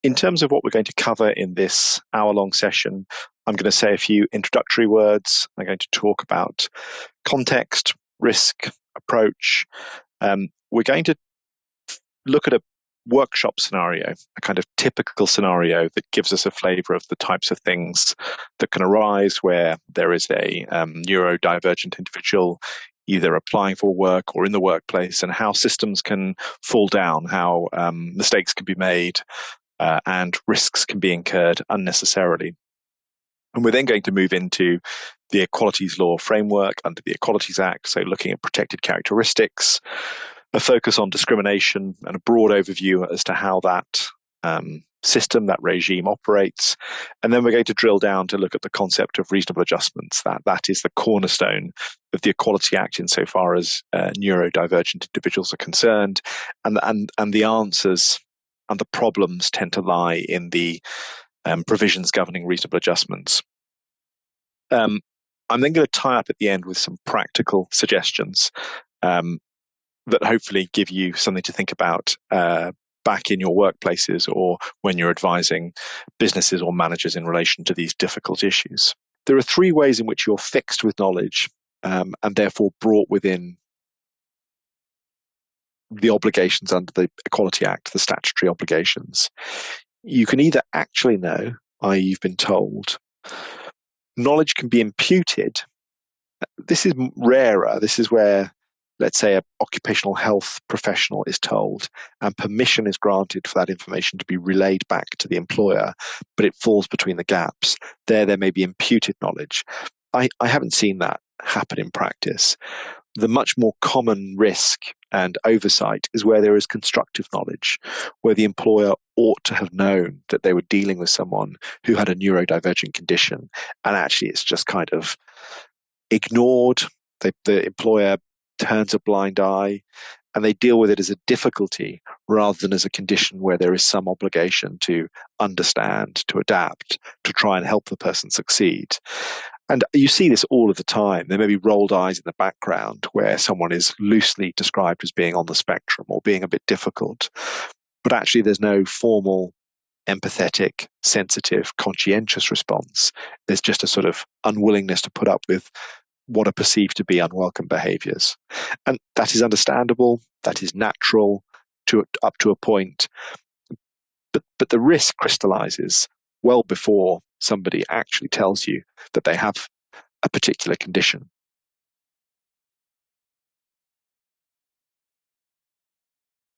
In terms of what we're going to cover in this hour-long session, I'm going to say a few introductory words. I'm going to talk about context, risk, approach. We're going to look at a workshop scenario, a kind of typical scenario that gives us a flavor of the types of things that can arise where there is a neurodivergent individual either applying for work or in the workplace, and how systems can fall down, how mistakes can be made, and risks can be incurred unnecessarily. And we're then going to move into the Equalities Law framework under the Equalities Act, so looking at protected characteristics, a focus on discrimination, and a broad overview as to how that system, that regime operates. And then we're going to drill down to look at the concept of reasonable adjustments. That is the cornerstone of the Equality Act insofar as neurodivergent individuals are concerned, and the answers and the problems tend to lie in the provisions governing reasonable adjustments. I'm then going to tie up at the end with some practical suggestions that hopefully give you something to think about back in your workplaces or when you're advising businesses or managers in relation to these difficult issues. There are three ways in which you're fixed with knowledge and therefore brought within the obligations under the Equality Act, the statutory obligations. You can either actually know, i.e. you've been told. Knowledge can be imputed. This is rarer. This is where, let's say, an occupational health professional is told and permission is granted for that information to be relayed back to the employer, but it falls between the gaps. There may be imputed knowledge. I haven't seen that happen in practice. The much more common risk and oversight is where there is constructive knowledge, where the employer ought to have known that they were dealing with someone who had a neurodivergent condition, and actually it's just kind of ignored. The employer turns a blind eye, and they deal with it as a difficulty rather than as a condition where there is some obligation to understand, to adapt, to try and help the person succeed. And you see this all of the time. There may be rolled eyes in the background where someone is loosely described as being on the spectrum or being a bit difficult, but actually there's no formal, empathetic, sensitive, conscientious response. There's just a sort of unwillingness to put up with what are perceived to be unwelcome behaviors. And that is understandable, that is natural up to a point. But the risk crystallizes well before somebody actually tells you that they have a particular condition.